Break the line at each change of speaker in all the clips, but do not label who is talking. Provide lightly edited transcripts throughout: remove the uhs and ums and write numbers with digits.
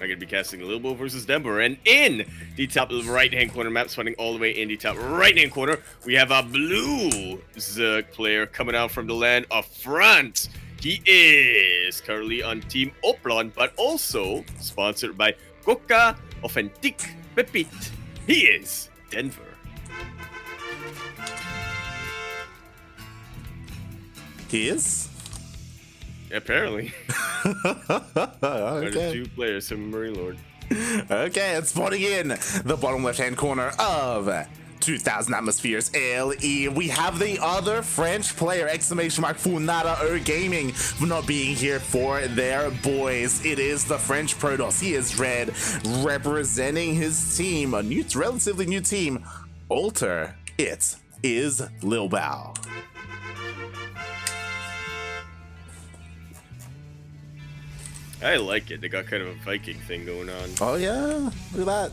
I'm going to be casting Lilbow versus Denver. And in the top right-hand corner map, spawning all the way in the top right-hand corner, we have a blue Zerg player coming out from the land of France. He is currently on Team Oplon, but also sponsored by Coca Authentique Pepite. He is Denver.
He is?
Apparently.
Okay.
2 players, some Marine Lord.
Okay, it's spawning in the bottom left-hand corner of 2000 Atmospheres LE. We have the other French player, exclamation mark, Funada O Gaming, for not being here for their boys. It is the French Protoss. He is red, representing his team, a new, relatively new team, Alter. It is Lilbow.
I like it. They got kind of a Viking thing going on.
Oh yeah, look at that.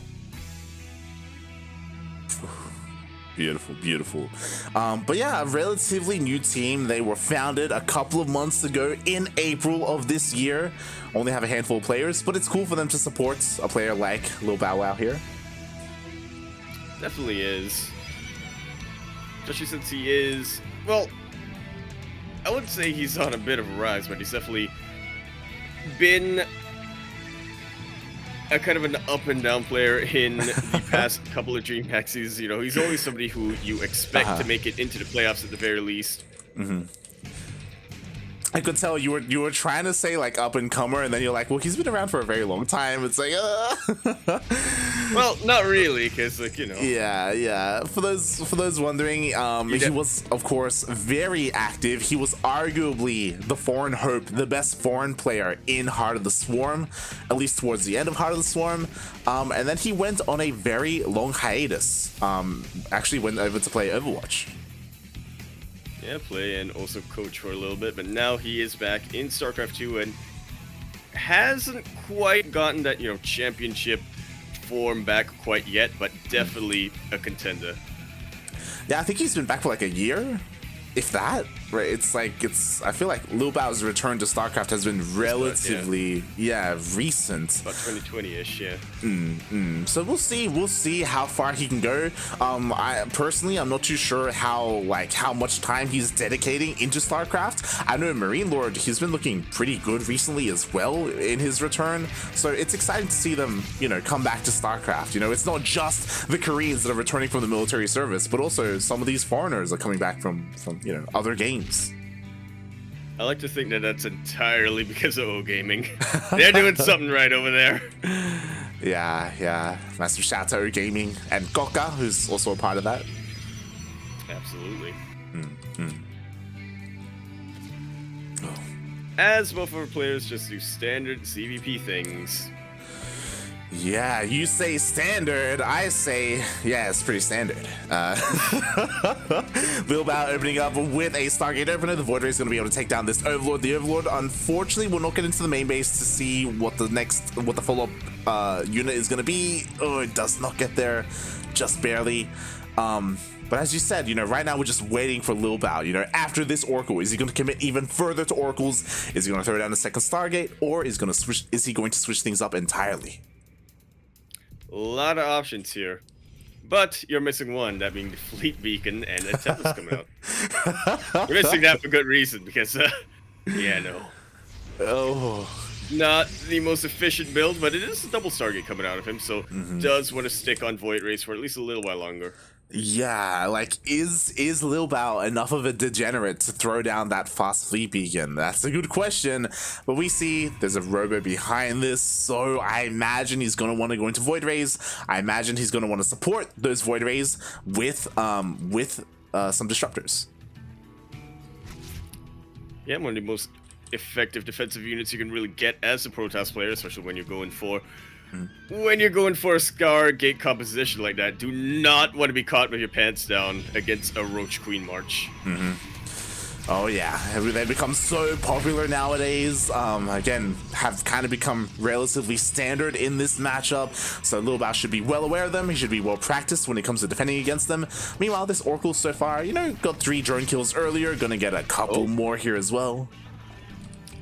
Beautiful, beautiful. But yeah, a relatively new team. They were founded a couple of months ago in April of this year. Only have a handful of players, but it's cool for them to support a player like Lil Bow Wow here.
Definitely is. Especially since he is, well, I wouldn't say he's on a bit of a rise, but he's definitely been a kind of an up and down player in the past couple of DreamHack seasons. You know, he's always somebody who you expect to make it into the playoffs at the very least.
I could tell you were trying to say like up and comer, and then you're like, well, he's been around for a very long time. It's like,
well, not really, because like, you know.
Yeah. For those wondering, he was of course very active. He was arguably the foreign hope, the best foreign player in Heart of the Swarm, at least towards the end of Heart of the Swarm. And then he went on a very long hiatus. Actually went over to play Overwatch.
Yeah, play and also coach for a little bit, but now he is back in StarCraft 2 and hasn't quite gotten that, you know, championship form back quite yet, but definitely a contender.
Yeah, I think he's been back for like a year, if that. Right? It's like I feel like Lil Bow's return to StarCraft has been relatively recent.
About 2020-ish, yeah.
So we'll see how far he can go. I'm not too sure how much time he's dedicating into StarCraft. I know Marine Lord, he's been looking pretty good recently as well in his return. So it's exciting to see them, you know, come back to StarCraft. You know, it's not just the Koreans that are returning from the military service, but also some of these foreigners are coming back from you know, other games.
I like to think that that's entirely because of O Gaming. They're doing something right over there.
Yeah. Massive shout out to O Gaming and Coca, who's also a part of that.
Absolutely. As both of our players just do standard CVP things.
Yeah, you say standard, I say, yeah, it's pretty standard. Lil Bow opening up with a Stargate opener. The Void Ray is going to be able to take down this Overlord. The Overlord, unfortunately, will not get into the main base to see what the follow-up unit is going to be. Oh, it does not get there, just barely. But as you said, you know, right now we're just waiting for Lil Bow. You know, after this Oracle, is he going to commit even further to Oracles? Is he going to throw down a second Stargate, or is he going to switch things up entirely?
A lot of options here, but you're missing one, that being the Fleet Beacon, and a Tempest coming out. You're missing that for good reason, because, not the most efficient build, but it is a double Stargate coming out of him, so does want to stick on Void Race for at least a little while longer.
Yeah, like, is Lil Bow enough of a degenerate to throw down that fast Fleet Beacon? That's a good question, but we see there's a robo behind this, so I imagine he's going to want to go into Void Rays. I imagine he's going to want to support those Void Rays with some Disruptors.
Yeah, one of the most effective defensive units you can really get as a Protoss player, especially when you're going for a Scar Gate composition like that. Do not want to be caught with your pants down against a Roach Queen March.
Oh yeah, they've become so popular nowadays. Again, have kind of become relatively standard in this matchup, so Lil Bow should be well aware of them. He should be well practiced when it comes to defending against them. Meanwhile, this Oracle so far, you know, got 3 drone kills earlier, gonna get a couple more here as well.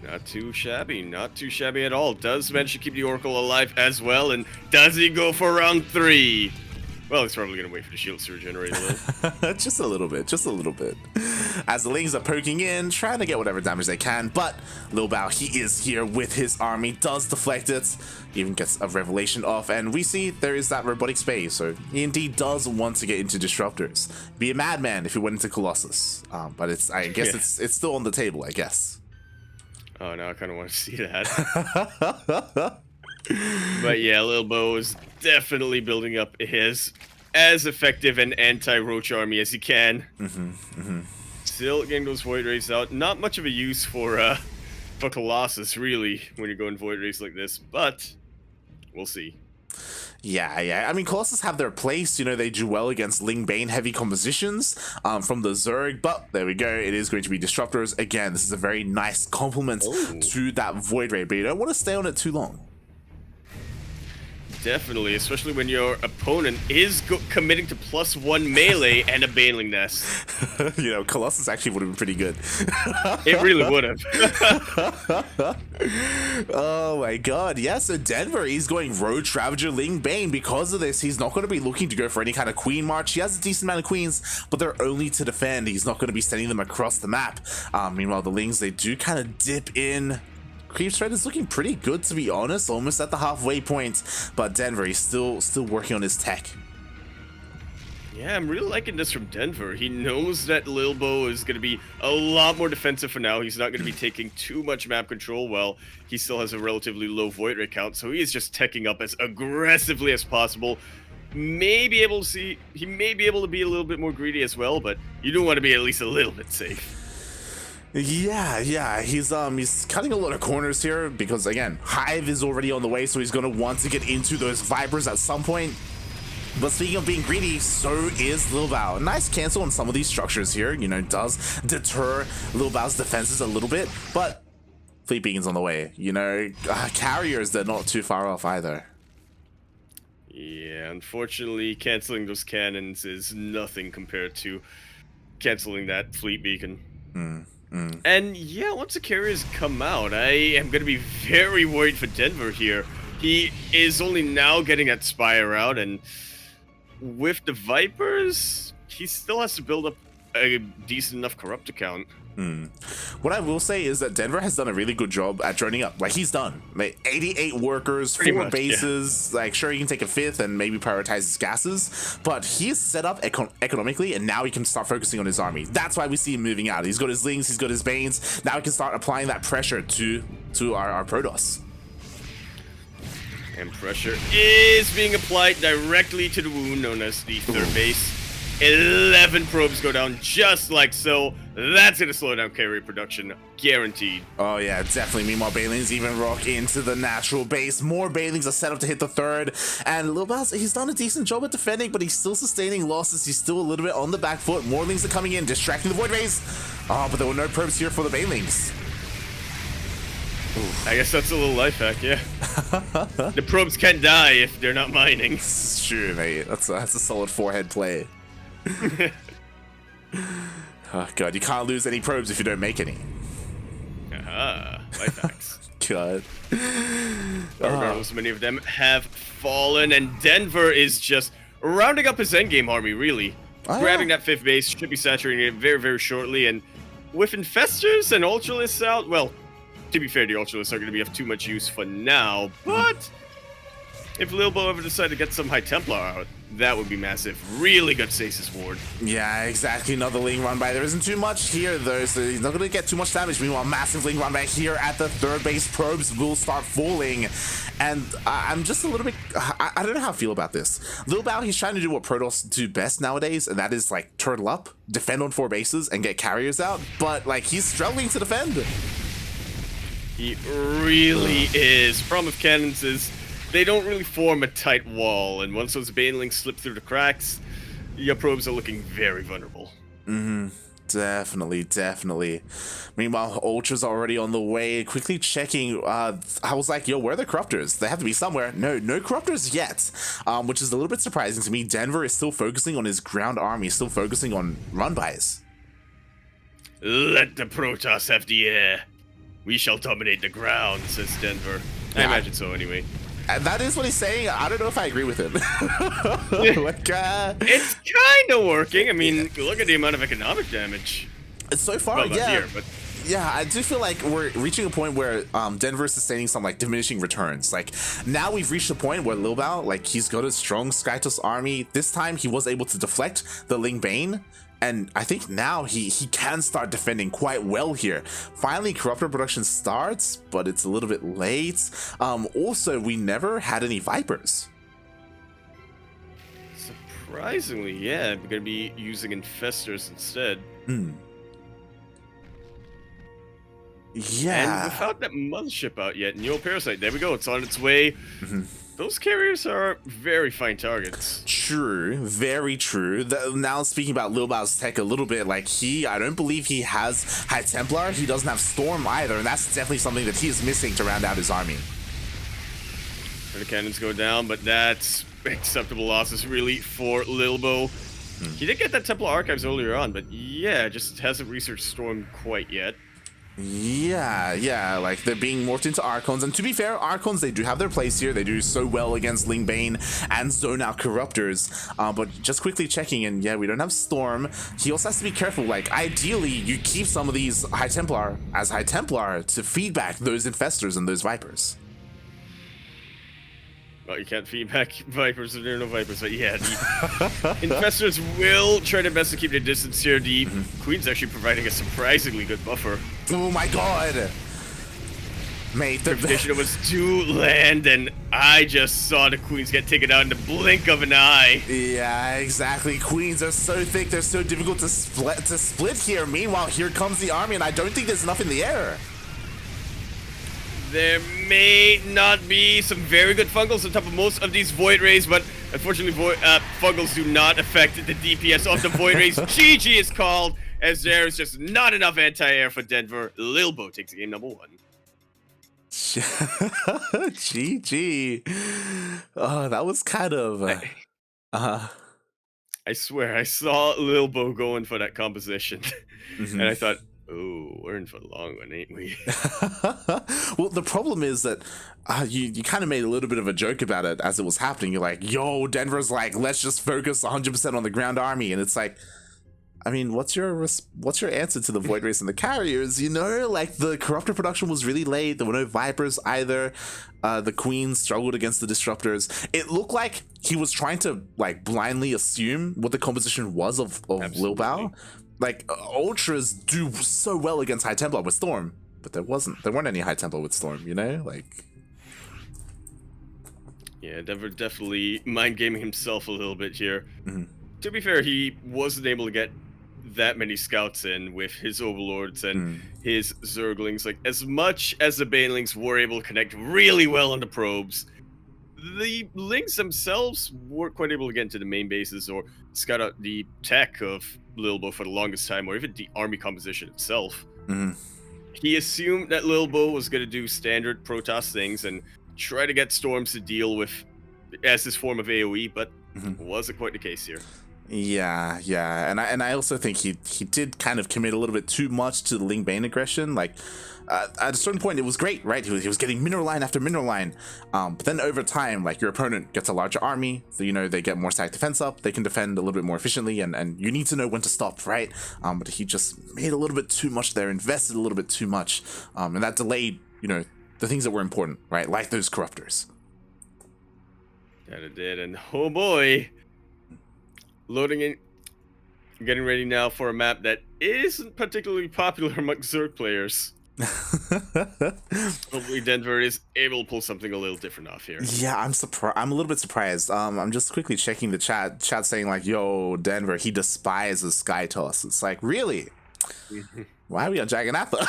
Not too shabby, not too shabby at all. Does manage to keep the Oracle alive as well, and does he go for round 3? Well, he's probably going to wait for the shields to regenerate a little.
Just a little bit, just a little bit. As the Lings are poking in, trying to get whatever damage they can, but Lilbow, he is here with his army, does deflect it, even gets a revelation off, and we see there is that robotic space, so he indeed does want to get into disruptors. Be a madman if he went into Colossus, but I guess it's still on the table, I guess.
Oh, now I kind of want to see that. But yeah, Lilbow is definitely building up his as effective an anti-roach army as he can. Still getting those Void Rays out. Not much of a use for Colossus, really, when you're going Void Rays like this, but we'll see.
Yeah. I mean, Colossus have their place. You know, they do well against Ling Bane heavy compositions from the Zerg, but there we go. It is going to be Disruptors. Again, this is a very nice complement to that Void Ray, but you don't want to stay on it too long.
Definitely, especially when your opponent is committing to +1 melee and a Baneling Nest.
You know, Colossus actually would have been pretty good.
It really would have.
Oh my god, yeah, so Denver, he's going Roach Ravager Ling Bane. Because of this, he's not going to be looking to go for any kind of Queen March. He has a decent amount of Queens, but they're only to defend. He's not going to be sending them across the map. Meanwhile, the Lings, they do kind of dip in. Creep's Thread is looking pretty good, to be honest, almost at the halfway point, but Denver, he's still working on his tech.
Yeah, I'm really liking this from Denver. He knows that Lilbow is going to be a lot more defensive for now. He's not going to be taking too much map control. Well, he still has a relatively low Void Ray count, so he is just teching up as aggressively as possible. He may be able to be a little bit more greedy as well, but you do want to be at least a little bit safe.
Yeah, he's cutting a lot of corners here because, again, Hive is already on the way, so he's going to want to get into those Vipers at some point. But speaking of being greedy, so is Lilbow. Nice cancel on some of these structures here, you know, does deter Lilbow's defenses a little bit, but Fleet Beacon's on the way, you know, carriers, they're not too far off either.
Yeah, unfortunately, canceling those cannons is nothing compared to canceling that Fleet Beacon. And yeah, once the carriers come out, I am going to be very worried for Denver here. He is only now getting that Spire out, and with the Vipers, he still has to build up a decent enough Corruptor count.
What I will say is that Denver has done a really good job at droning up. Like, he's done. Like, 88 workers, 4 bases. Yeah. Like, sure, he can take a 5th and maybe prioritize his gases, but he's set up economically, and now he can start focusing on his army. That's why we see him moving out. He's got his Lings, he's got his Banes. Now he can start applying that pressure to our Protoss.
And pressure is being applied directly to the wound known as the 3rd base. 11 probes go down just like so. That's going to slow down carrier production, guaranteed.
Oh yeah, definitely. Meanwhile, Banelings even rock into the natural base. More Banelings are set up to hit the 3rd. And Lilbow, he's done a decent job at defending, but he's still sustaining losses. He's still a little bit on the back foot. More Lings are coming in, distracting the Void Rays. Oh, but there were no probes here for the Banelings.
I guess that's a little life hack, yeah. The probes can die if they're not mining.
This is true, mate. That's a solid forehead play. Oh god, you can't lose any probes if you don't make any.
Life hacks.
God.
Regardless, many of them have fallen, and Denver is just rounding up his endgame army, really. Grabbing that 5th base, should be saturating it very, very shortly, and with Infestors and Ultralists out, well, to be fair, the Ultralists are going to be of too much use for now, but if Lilbow ever decided to get some High Templar out, that would be massive. Really good Stasis Ward.
Yeah, exactly. Another Ling run by. There isn't too much here, though, so he's not going to get too much damage. Meanwhile, massive Ling run by here at the 3rd base. Probes will start falling. And I'm just a little bit... I don't know how I feel about this. Lilbow, he's trying to do what Protoss do best nowadays, and that is, like, turtle up, defend on 4 bases, and get carriers out. But, like, he's struggling to defend.
He really is. Problem with cannons is they don't really form a tight wall, and once those Banelings slip through the cracks, your probes are looking very vulnerable.
Definitely. Meanwhile, Ultra's already on the way. Quickly checking. I was like, yo, where are the Corruptors? They have to be somewhere. No Corruptors yet, which is a little bit surprising to me. Denver is still focusing on his ground army, still focusing on run-bys.
Let the Protoss have the air. We shall dominate the ground, says Denver. I
Yeah.
imagine so anyway.
And that is what he's saying. I don't know if I agree with him. Like,
It's kind of working. I mean, look at the amount of economic damage.
so far,
Well, not
yeah.
here, but
Yeah, I do feel like we're reaching a point where Denver is sustaining some like diminishing returns. Like now we've reached a point where Lilbow, like he's got a strong SC2 army. This time he was able to deflect the Ling Bane. And I think now he can start defending quite well here. Finally, Corruptor production starts, but it's a little bit late. Also, we never had any Vipers.
surprisingly, yeah, we're gonna be using infestors instead.
Yeah.
And without that mothership out yet, Neo Parasite, there we go, it's on its way. Those carriers are very fine targets.
True, very true. Now speaking about Lilbow's tech a little bit, like I don't believe he has High Templar. He doesn't have Storm either, and that's definitely something that he is missing to round out his army.
The cannons go down, but that's acceptable losses really for Lilbow. He did get that Templar Archives earlier on, but yeah, just hasn't researched Storm quite yet.
Yeah, like they're being morphed into Archons, and to be fair, Archons, they do have their place here. They do so well against Ling Bane and Zone Out Corruptors, but just quickly checking, and yeah, we don't have Storm. He also has to be careful, like ideally you keep some of these High Templar as High Templar to feed back those Infestors and those Vipers.
Well, you can't feed back Vipers if there are no Vipers, but yeah, the Infestors will try their best to keep their distance here. The Queen's actually providing a surprisingly good buffer.
Oh my god! Mate, the
Tradition was to land, and I just saw the Queens get taken out in the blink of an eye.
Yeah, exactly. Queens are so thick, they're so difficult to split here. Meanwhile, here comes the army, and I don't think there's enough in the air.
There may not be some very good fungals on top of most of these Void Rays, but unfortunately, fungals do not affect the DPS of the Void Rays. GG is called, as there is just not enough anti-air for Denver. Lilbow takes game number 1.
GG. Oh, that was kind of...
I swear, I saw Lilbow going for that composition, and I thought, oh, we're in for the long one, ain't we?
Well, the problem is that you kind of made a little bit of a joke about it as it was happening. You're like, yo, Denver's like, let's just focus 100% on the ground army. And it's like, I mean, what's your answer to the Void Race and the carriers? You know, like the Corruptor production was really late. There were no Vipers either. The Queen struggled against the Disruptors. It looked like he was trying to like blindly assume what the composition was of Lilbow. Like Ultras do so well against High Templar with Storm, but there weren't any High Templar with Storm, you know? Like, yeah,
Denver definitely mind gaming himself a little bit here. To be fair, he wasn't able to get that many scouts in with his Overlords and his Zerglings. Like, as much as the Banelings were able to connect really well on the probes, the Lings themselves weren't quite able to get into the main bases or scout out the tech of Lilbow for the longest time, or even the army composition itself. He assumed that Lilbow was going to do standard Protoss things and try to get Storms to deal with as his form of AoE, but wasn't quite the case here.
Yeah, and I also think he did kind of commit a little bit too much to the Ling Bane aggression. Like at a certain point, it was great, right? He was getting mineral line after mineral line, but then over time, like your opponent gets a larger army, so you know they get more stack defense up, they can defend a little bit more efficiently, and you need to know when to stop, right? But he just made a little bit too much there, invested a little bit too much, and that delayed, you know, the things that were important, right? Like those Corruptors.
That it did, and oh boy. Loading in, getting ready now for a map that isn't particularly popular among Zerg players. Hopefully Denver is able to pull something a little different off here.
Yeah, I'm surprised. I'm a little bit surprised. I'm just quickly checking the chat. Chat saying like, "Yo, Denver, he despises Sky Toss." It's like, really? Why are we on Jagannatha?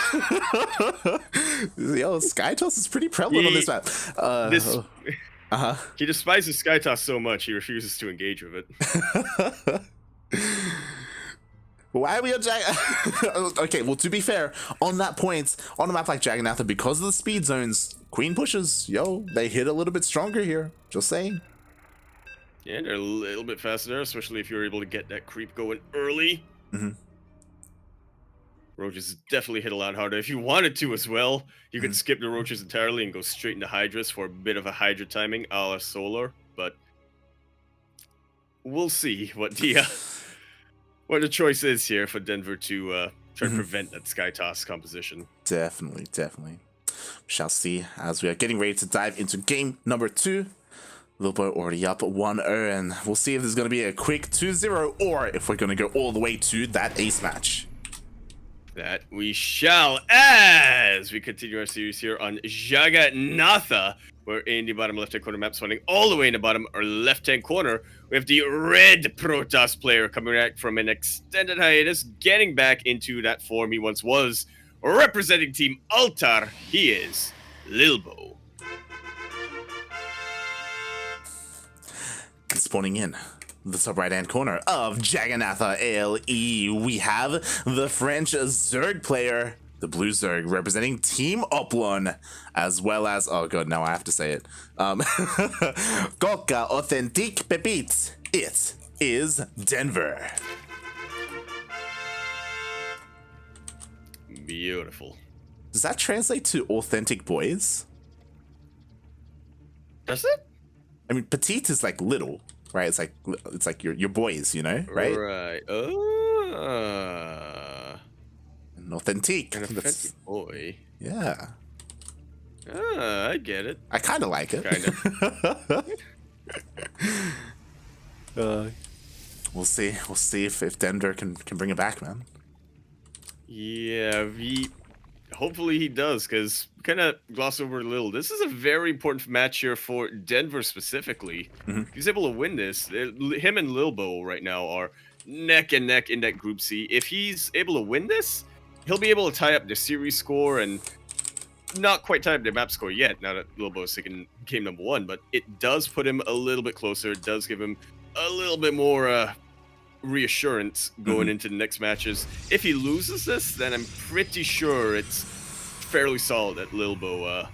Yo, Sky Toss is pretty prevalent on this map.
He despises Skytoss so much he refuses to engage with it.
Why are we on Okay, well, to be fair, on that point, on a map like Jagannatha, because of the speed zones, Queen pushes, yo, they hit a little bit stronger here. Just saying.
Yeah, they're a little bit faster, especially if you're able to get that creep going early. Roaches definitely hit a lot harder. If you wanted to as well, you could skip the Roaches entirely and go straight into Hydras for a bit of a Hydra timing a la Solar, but we'll see what the choice is here for Denver to try to prevent that Sky Toss composition.
Definitely, definitely. We shall see as we are getting ready to dive into game number 2. Lilbow already up 1-0, and we'll see if there's going to be a quick 2-0 or if we're going to go all the way to that ace match.
That we shall, as we continue our series here on Jagannatha. We're in the bottom left-hand corner map, spawning all the way in the bottom or left-hand corner. We have the red Protoss player coming back from an extended hiatus, getting back into that form he once was. Representing Team Altar, he is Lilbow.
Spawning in the top right-hand corner of Jagannatha ALE, we have the French Zerg player, the blue Zerg, representing Team Oplon, as well as, oh god, now I have to say it, Coca Authentique Pépites. It is Denver.
Beautiful.
Does that translate to authentic boys?
Does it?
I mean, petite is like little, right? It's like your boys, you know, right?
Right.
An authentique.
An authentic boy.
Yeah.
I get it.
I kind of like it.
Kind of.
We'll see. We'll see if Denver can bring it back, man.
Yeah, hopefully he does, because kind of gloss over a little. This is a very important match here for Denver specifically. If he's able to win this, him and Lilbow right now are neck and neck in that Group C. If he's able to win this, he'll be able to tie up the series score and not quite tie up the map score yet, now that Lilbow is taking game number 1, but it does put him a little bit closer. It does give him a little bit more reassurance going into the next matches. If he loses this, then I'm pretty sure it's fairly solid that Lilbow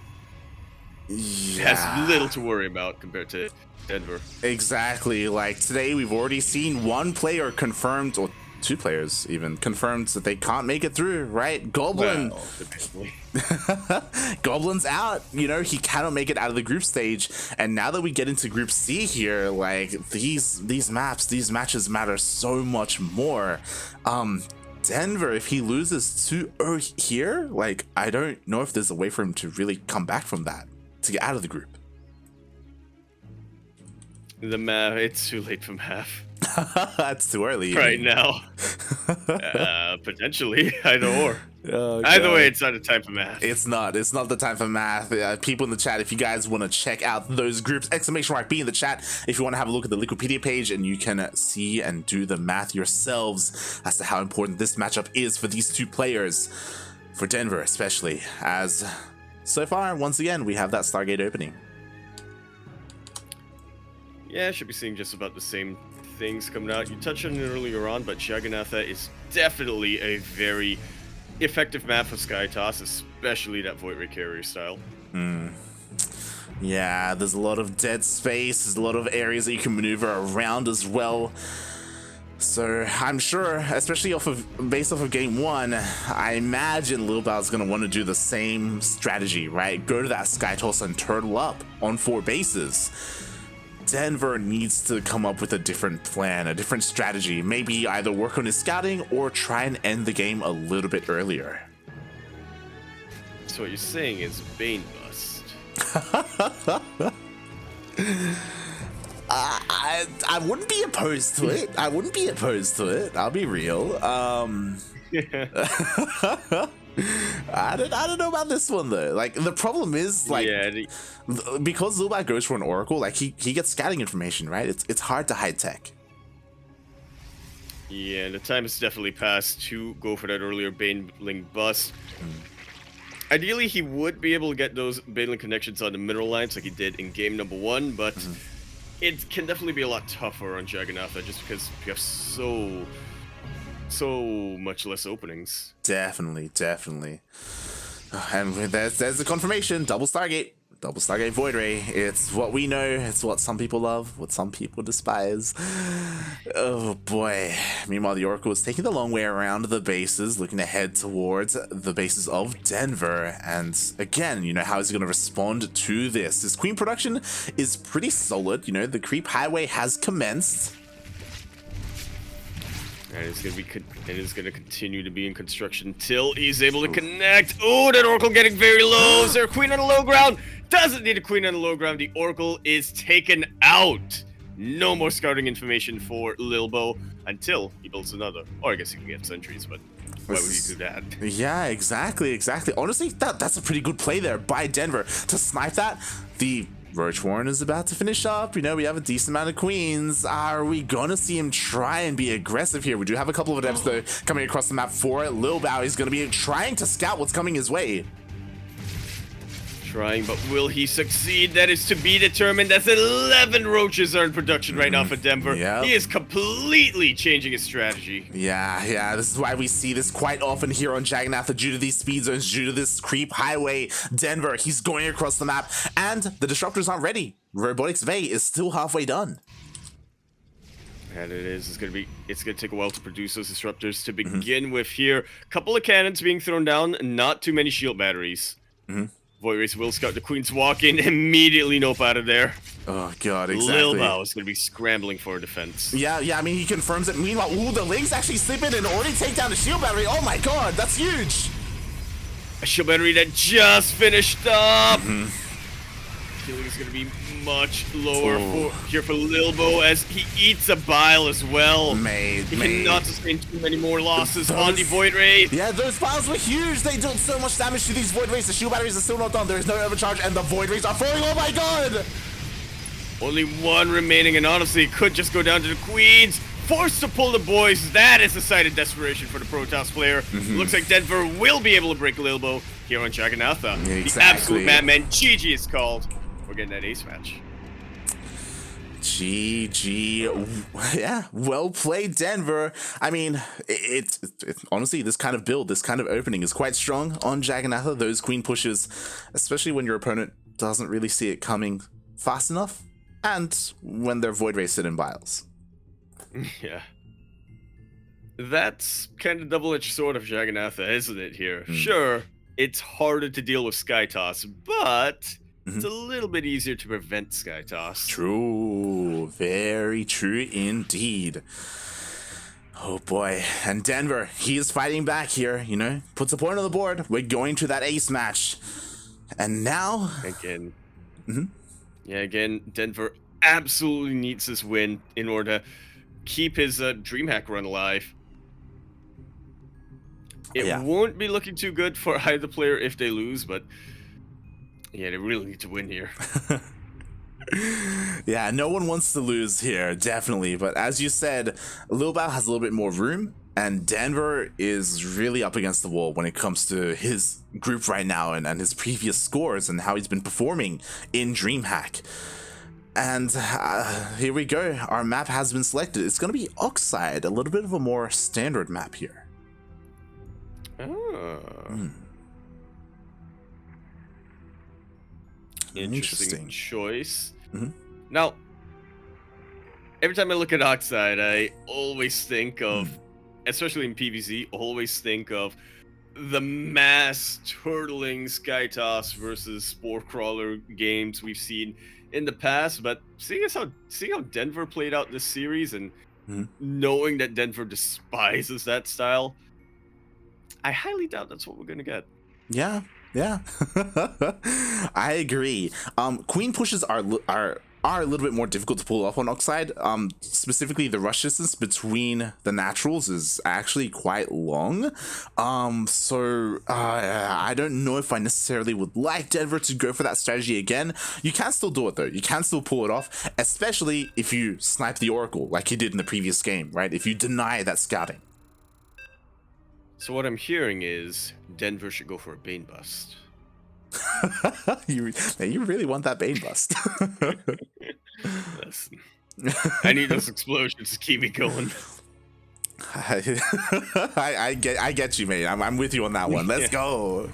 has little to worry about compared to Denver.
Exactly. Like today, we've already seen one player confirmed, or 2 players even confirmed that they can't make it through, right? Goblin.
Well,
Goblin's out. You know, he cannot make it out of the group stage. And now that we get into Group C here, like these matches matter so much more. Denver, if he loses 2-0 here, like I don't know if there's a way for him to really come back from that, to get out of the group.
the math, it's too late for math.
That's too early.
Right now. Potentially, either or.
Oh,
either way, it's not a time for math.
It's not the time for math. People in the chat, if you guys want to check out those groups, !B in the chat if you want to have a look at the Wikipedia page, and you can see and do the math yourselves as to how important this matchup is for these 2 players, for Denver especially, as so far, once again, we have that Stargate opening.
Yeah, should be seeing just about the same things coming out. You touched on it earlier on, but Jagannatha is definitely a very effective map for Sky Toss, especially that Void Ray Carrier style.
Yeah, there's a lot of dead space, there's a lot of areas that you can maneuver around as well. So I'm sure, especially based off of game 1, I imagine Lilbow is going to want to do the same strategy, right? Go to that Sky Toss and turtle up on 4 bases. Denver needs to come up with a different plan, a different strategy. Maybe either work on his scouting or try and end the game a little bit earlier.
So what you're saying is Bane bust.
I wouldn't be opposed to it. I'll be real. I don't know about this one though. Like the problem is, like, because Lilbow goes for an Oracle, like he gets scouting information, right? It's hard to hide tech.
Yeah, the time has definitely passed to go for that earlier Baneling bust. Ideally, he would be able to get those Baneling connections on the mineral lines like he did in game number 1, but it can definitely be a lot tougher on Jagannatha just because you have so much less openings.
Definitely. And there's the confirmation. Double Stargate. Double Stargate Void Ray. It's what we know. It's what some people love, what some people despise. Oh boy. Meanwhile, the Oracle is taking the long way around the bases, looking to head towards the bases of Denver. And again, you know, how is he going to respond to this? His Queen production is pretty solid. You know, the creep highway has commenced.
And it's gonna continue to be in construction until he's able to connect. Oh, that Oracle getting very low. Is there a Queen on the low ground? Doesn't need a Queen on the low ground. The Oracle is taken out. No more scouting information for Lilbow until he builds another. Or I guess he can get sentries, but why would he do that?
Yeah, exactly. Honestly, that's a pretty good play there by Denver to snipe that. The Roach Warren is about to finish up. You know, we have a decent amount of queens. Are we gonna see him try and be aggressive here? We do have a couple of adepts though coming across the map for it. Lilbow is gonna be trying to scout what's coming his way.
Trying, but will he succeed? That is to be determined, as 11 roaches are in production right now for Denver.
Yep.
He is completely changing his strategy.
Yeah, this is why we see this quite often here on Jagannatha due to these speed zones, due to this creep highway. Denver, he's going across the map, and the disruptors aren't ready. Robotics Bay is still halfway done.
And it's gonna take a while to produce those disruptors to begin with here. Couple of cannons being thrown down, not too many shield batteries. Void Race will scout the Queen's walk in, immediately nope out of there.
Oh god, exactly.
Lilbow is going to be scrambling for defense.
Yeah, I mean, he confirms it. Meanwhile, ooh, the Lings actually slip in and already take down the shield battery. Oh my god, that's huge.
A shield battery that just finished up. Killing is going to be much lower here for Lilbow as he eats a bile as well. He cannot sustain too many more losses on the Void Ray.
Yeah, those biles were huge. They dealt so much damage to these Void Rays. The shield batteries are still not done. There is no overcharge, and the Void Rays are falling. Oh my god!
Only one remaining, and honestly, it could just go down to the Queens. Forced to pull the boys. That is a sign of desperation for the Protoss player. Looks like Denver will be able to break Lilbow here on Jagannatha.
Exactly.
The absolute madman, GG is called. We're getting that ace match.
GG. Yeah, well played, Denver. I mean, it's honestly, this kind of build, this kind of opening is quite strong on Jagannatha. Those queen pushes, especially when your opponent doesn't really see it coming fast enough, and when they're Void Ray sit in biles.
Yeah. That's kind of double-edged sword of Jagannatha, isn't it, here? Sure, it's harder to deal with Sky Toss, but it's a little bit easier to prevent Sky Toss.
True. Very true indeed. Oh boy. And Denver, he is fighting back here, you know, puts a point on the board. We're going to that ace match. And now...
Again. Yeah, again, Denver absolutely needs this win in order to keep his DreamHack run alive. It won't be looking too good for either player if they lose, but... yeah, they really need to win here.
Yeah, no one wants to lose here, definitely. But as you said, Lilbow has a little bit more room, and Denver is really up against the wall when it comes to his group right now and his previous scores and how he's been performing in DreamHack. And here we go. Our map has been selected. It's going to be Oxide, a little bit of a more standard map here.
Interesting choice. Now, every time I look at Oxide, I always think of, especially in PvZ, always think of the mass turtling Sky Toss versus Spore Crawler games we've seen in the past. But seeing how Denver played out this series and knowing that Denver despises that style, I highly doubt that's what we're gonna get.
Yeah. I agree. Queen pushes are a little bit more difficult to pull off on Oxide. Specifically, the rush distance between the naturals is actually quite long. So I don't know if I necessarily would like Denver to go for that strategy again. You can still do it though. You can still pull it off, especially if you snipe the Oracle like you did in the previous game, right? If you deny that scouting.
So what I'm hearing is Denver should go for a Bane Bust.
you really want that Bane Bust.
Listen, I need those explosions to keep me going.
I get you, mate. I'm with you on that one. Let's go.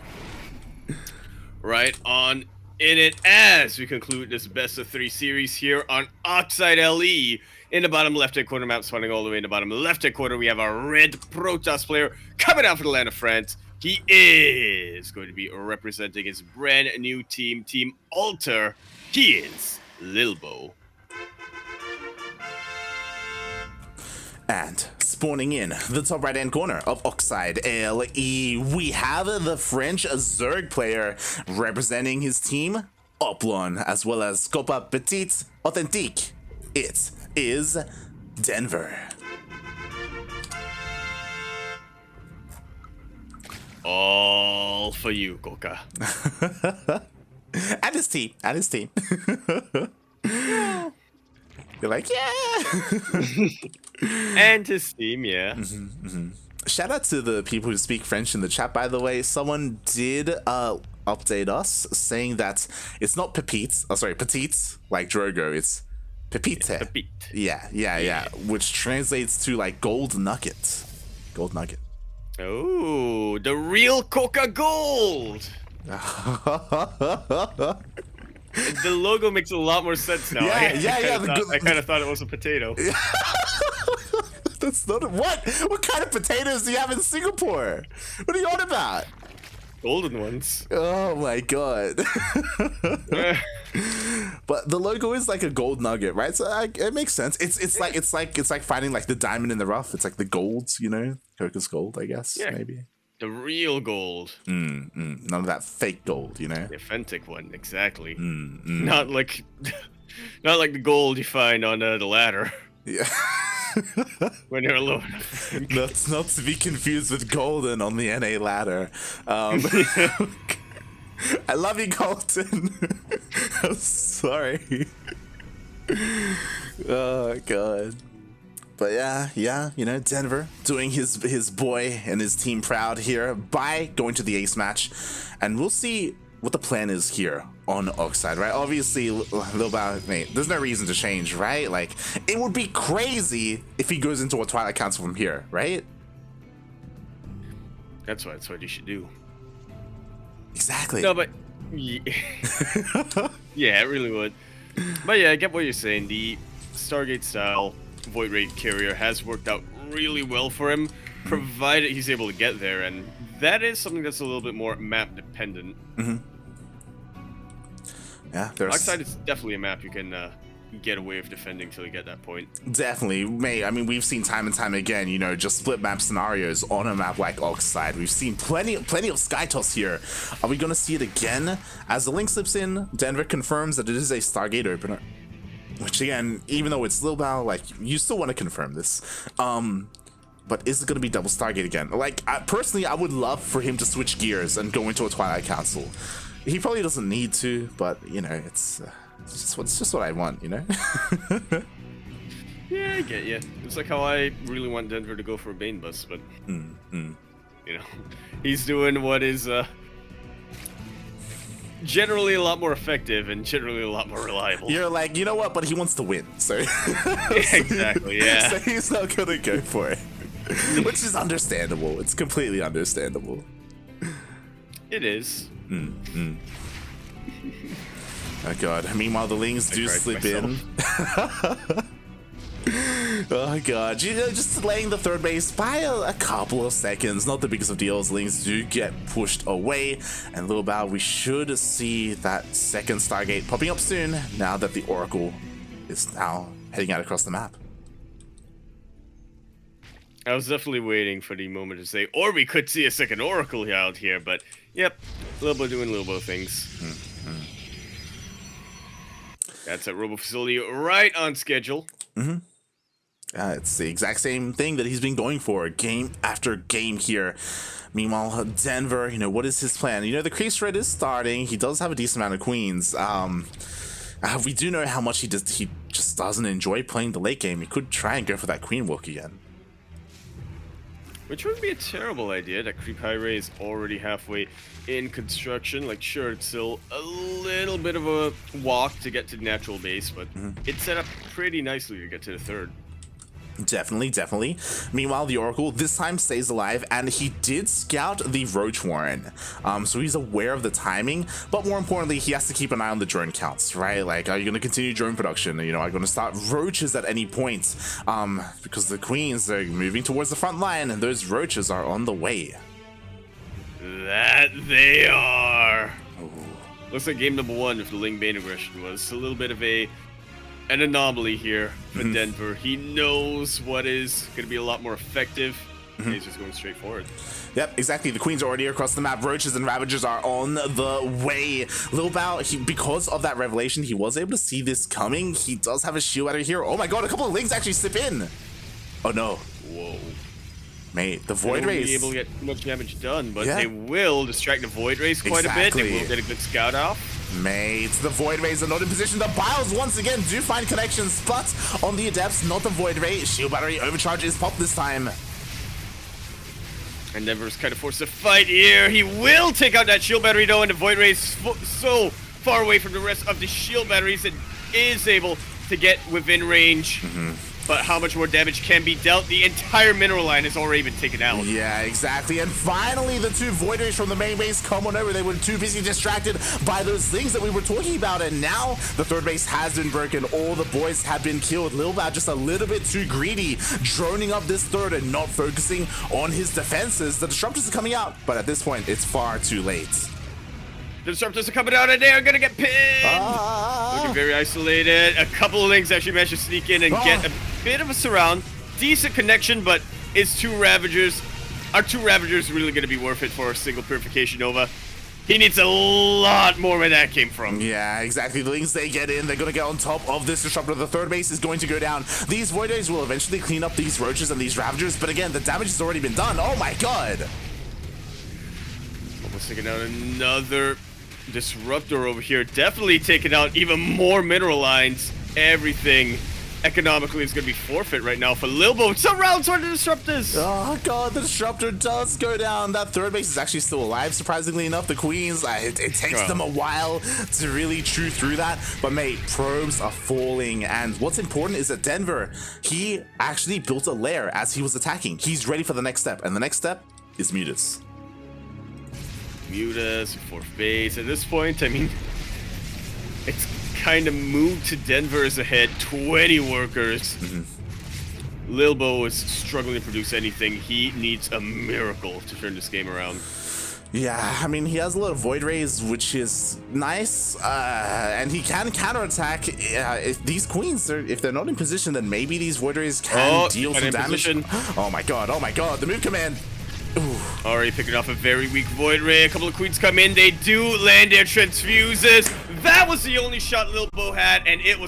Right on in it as we conclude this best of 3 series here on Oxide LE. In the bottom left-hand corner map, spawning all the way in the bottom left-hand corner, we have our red Protoss player coming out for the land of France. He is going to be representing his brand new team, Team Alter. He is Lilbow.
And spawning in the top right-hand corner of Oxide LE, we have the French Zerg player representing his team, Oplon, as well as Copa Petite Authentique. It is Denver.
All for you, Coca.
And his team. You're like, yeah.
And his team, yeah.
Shout out to the people who speak French in the chat, by the way. Someone did update us saying that it's not petite, like Drogo, it's pepite.
Pepite.
Yeah. Which translates to like gold nugget. Gold nugget.
Oh, the real Coca Gold. The logo makes a lot more sense now. I kind of thought it was a potato.
That's not what kind of potatoes do you have in Singapore? What are you on about?
Golden ones.
Oh my god. But the logo is like a gold nugget, right? So it makes sense. It's like finding like the diamond in the rough. It's like the gold, you know, Coca's gold, I guess. Yeah. Maybe
the real gold.
None of that fake gold, you know.
The authentic one, exactly. Not like the gold you find on the ladder.
Yeah.
When you're alone.
That's not to be confused with golden on the NA ladder. I love you, Colton. I'm sorry. Oh god. But yeah, you know, Denver doing his boy and his team proud here by going to the ace match, and we'll see what the plan is here on Oxide, right? Obviously, Lilbow, mate, there's no reason to change, right? Like, it would be crazy if he goes into a Twilight Council from here, right?
That's what you should do.
Exactly.
No, but yeah, yeah, it really would. But yeah, I get what you're saying. The Stargate style Void Raid carrier has worked out really well for him, provided he's able to get there, and that is something that's a little bit more map dependent.
Yeah,
Oxide is definitely a map you can get away with defending till you get that point.
Definitely, mate. I mean, we've seen time and time again, you know, just split map scenarios on a map like Oxide. We've seen plenty of Skytoss here. Are we gonna see it again? As the link slips in, Denver confirms that it is a Stargate opener. Which again, even though it's Lilbow, like, you still want to confirm this. But is it going to be double Stargate again? Like, personally, I would love for him to switch gears and go into a Twilight Council. He probably doesn't need to, but, you know, it's just what I want, you know?
Yeah, I get you. It's like how I really want Denver to go for a Bane bus, but, you know, he's doing what is, generally a lot more effective and generally a lot more reliable.
You're like, you know what, but he wants to win, so
exactly, yeah.
So he's not gonna go for it, which is understandable. It's completely understandable.
It is.
Oh god. Meanwhile, the Lings do slip in. Oh god, you know, just delaying the third base by a couple of seconds, not the biggest of deals. Lings do get pushed away, and Lilbow, we should see that second Stargate popping up soon, now that the Oracle is now heading out across the map.
I was definitely waiting for the moment to say, or we could see a second Oracle out here, but yep, Lilbow doing Lilbow things. That's at Robo Facility right on schedule.
It's the exact same thing that he's been going for game after game here. Meanwhile, Denver, you know, what is his plan? You know, the crease thread is starting. He does have a decent amount of queens. We do know how much he just doesn't enjoy playing the late game. He could try and go for that queen walk again.
Which wouldn't be a terrible idea. That creep high ray is already halfway in construction. Like, sure, it's still a little bit of a walk to get to the natural base, but it's set up pretty nicely to get to the third.
Definitely, definitely. Meanwhile, the Oracle this time stays alive, and he did scout the Roach Warren. So he's aware of the timing, but more importantly, he has to keep an eye on the drone counts, right? Like, are you going to continue drone production? You know, are you going to start roaches at any point? Because the Queens are moving towards the front line, and those roaches are on the way.
That they are. Ooh. Looks like game number 1 of the Ling Bane aggression was a little bit of an anomaly here for Denver. He knows what is going to be a lot more effective. He's just going straight forward.
Yep, exactly. The Queens are already across the map. Roaches and Ravagers are on the way. Lilbow, because of that revelation, he was able to see this coming. He does have a shield battery here. Oh my god, a couple of Lings actually slip in. Oh no.
Whoa.
Mate, the Void Rays.
They won't be able to get much damage done, but they will distract the Void Rays quite a bit. They will get a good scout off.
Mate, the Void Rays are not in position. The Biles once again do find connections, but on the Adepts, not the Void Ray. Shield battery overcharge is popped this time.
And Denver's kind of forced to fight here. He will take out that shield battery though, and the Void Ray's so far away from the rest of the shield batteries that is able to get within range. But how much more damage can be dealt? The entire mineral line has already been taken out.
Yeah, exactly. And finally, the 2 Void Rays from the main base come on over. They were too busy distracted by those things that we were talking about. And now the 3rd base has been broken. All the boys have been killed. Lilbow just a little bit too greedy, droning up this 3rd and not focusing on his defenses. The Disruptors are coming out, but at this point, it's far too late.
The Disruptors are coming out and they're gonna get pinned! Looking very isolated. A couple of Lings actually managed to sneak in and get a bit of a surround. Decent connection, but is 2 Ravagers. Are 2 Ravagers really gonna be worth it for a single Purification Nova? He needs a lot more where that came from.
Yeah, exactly. The Lings, they get in. They're going to get on top of this Disruptor. The 3rd base is going to go down. These Void Rays will eventually clean up these Roaches and these Ravagers, but again, the damage has already been done. Oh my god!
Almost taking out another Disruptor over here. Definitely taking out even more mineral lines. Everything economically is going to be forfeit right now for Lilbow. Surrounds for the Disruptors.
Oh god, the Disruptor does go down. That 3rd base is actually still alive, surprisingly enough. The Queens, it takes them a while to really chew through that. But mate, probes are falling. And what's important is that Denver, he actually built a lair as he was attacking. He's ready for the next step. And the next step is Mutas.
Mutas, 4th base. At this point, I mean, it's kind of moved to Denver's ahead. 20 workers. Lilbow is struggling to produce anything. He needs a miracle to turn this game around.
Yeah, I mean, he has a lot of Void Rays, which is nice, and he can counterattattack. If these Queens, if they're not in position, then maybe these Void Rays can deal some damage. Oh my god, the move command. Ooh.
Already picking off a very weak Void Ray. A couple of Queens come in. They do land their transfuses. That was the only shot Lilbow had, and it was